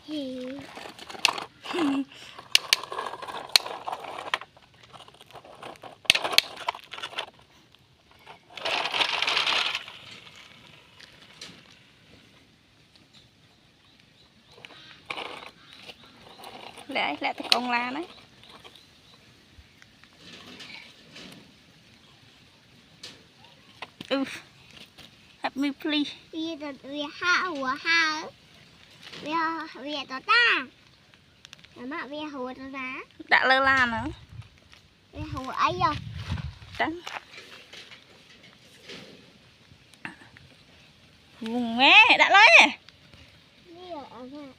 lẹ lẹ từ con la đấy. Help me please. Vì hạ hùa hạ vì tỏ ta mà vì hùa tỏ ta Đã lơ la nữa. vì hùa ấy rồi Trắng. Vùng nghe đã lấy nè.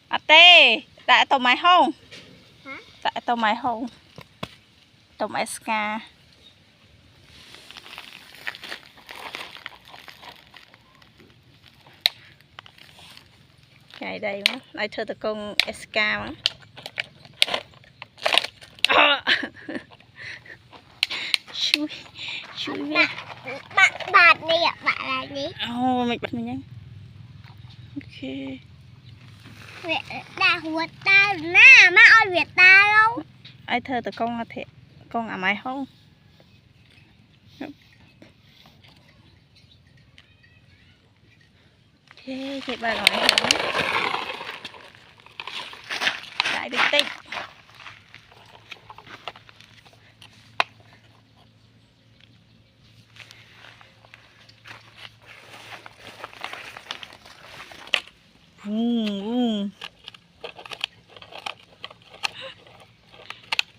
À tê đã tàu máy không? Hả? Đã tàu máy không? Tàu máy ska. Cái đây mà, đây thưa tụi con SK mà. Chui, chui về. Bạn đi ạ, bạn là gì? Mày bắt mình nhanh. Ok. Việt ta hùa ta na má ơi Việt ta đâu? Ai thưa tụi con là thiệt, con à mày không? Ok, chị bà nói hả? Lại bình tĩnh.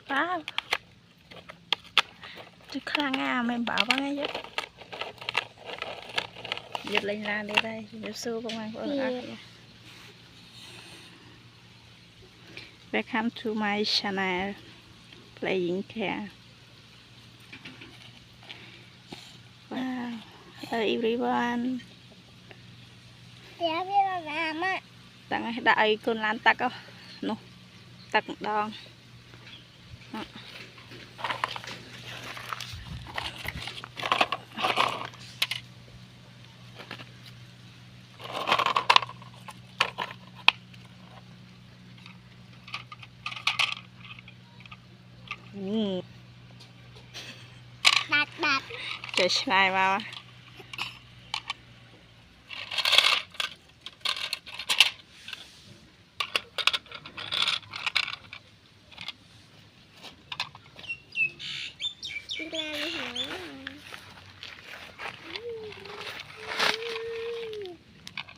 Wow. Tôi khang à, mày bảo bao ngay chứ. Giật lên lan đi đây, giật xưa công an của ơn. Welcome to my channel Playing Care. Wow, hello everyone. Dạ biết là làm á. Tặng đại con lan tắc không? No, tắc đòn. Đặt Trời này vào.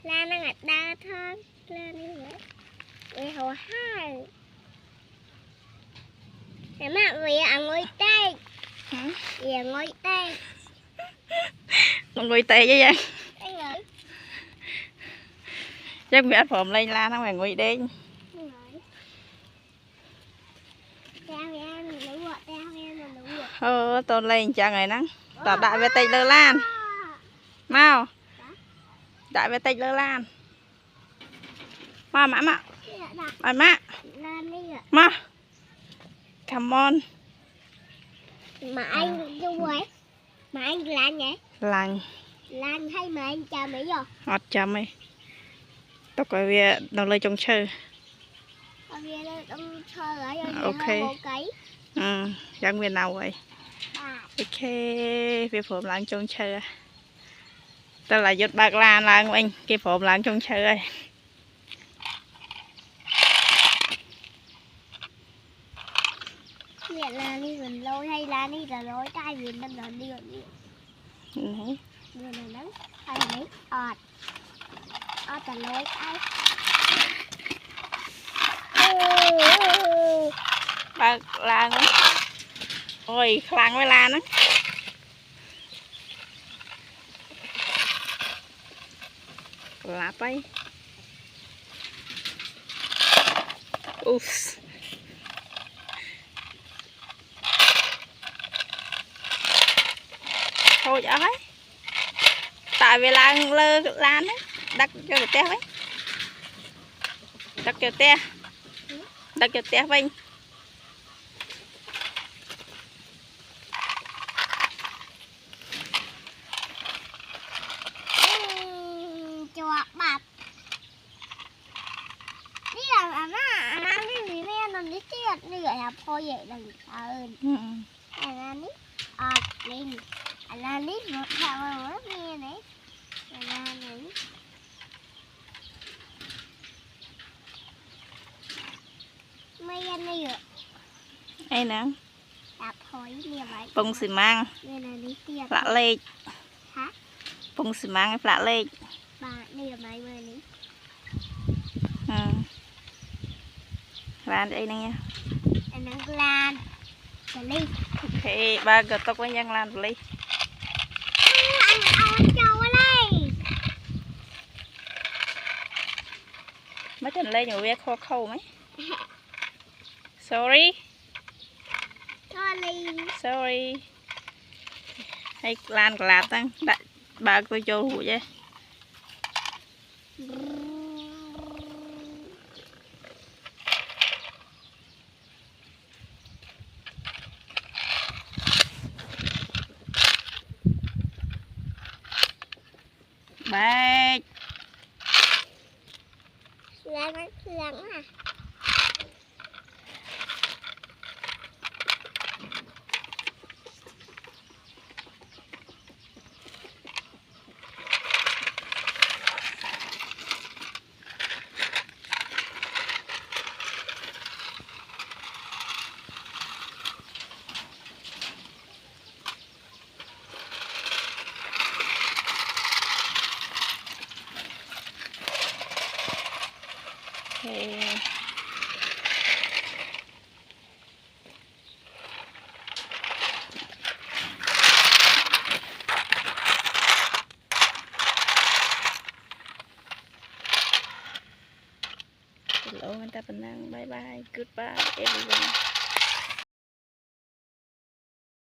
La nó ngặt đa thân La như vậy vì hồ hai để mà vì ngồi tay vì ngồi tay Ngồi tệ chứ vậy. anh ơi Chắc bị phồm lên la nó mà ngồi đen. Tôn lên cho người nắng. Tỏ đại về tây lơ lan. Mau. Đại về tây lơ lan. Mau mã mạ. Mã mạ. Mau. Come on. Mà anh du ấy. Mà anh lan nhỉ? Lan. Lan hay mà anh chào mấy rồi? Ọt chào mày. Tao coi về nó lên trong chơi. Ok. Chẳng biết nào vậy. Ok, về phộm lạng trong chơi. Tao là giật bạc lan là anh cái phộm lạng trong chơi ơi. Vậy là đi gần lôi hay là đi là lôi tay vì mình là đi gần đi. Người này nắng hay mấy ọt là lôi tay. Bạc lan á. Ôi, khăn với lan á. Lạp ấy. Uff. Thôi cho ấy. Tại vì lan lơ lan á. Đắt cho người té ấy. Đắt cho té. Đắt cho té vinh. Cho bạc. Đi làm มันนิดเดียวเหนื่อยครับพอใหญ่ดังเอิญ อันนี้ออดลิงอันนี้หมดแล้วมันมีไหนอันนี้ไม่ยันไม่เยอะ ai nè จับหอยเรียบไว้ bông xì mang เวลานี้เตียบ lạ lê ฮะ bông xì mang lạ lê บาเรียบไว้เมื่อนี้ làm đây nè nha อันนั้นลานจะรีบ ok ba gật tóc với nhân làm đi อันเอาเจ้าอะไร mấy thằng lên nhiều ve kho khâu mấy sorry ก็ลิง sorry hay làm cả lạp tăng đại ba tôi cho hủ chứ ba แล้วมันเครื่องอ่ะ ok hello mình ta bye bye goodbye everyone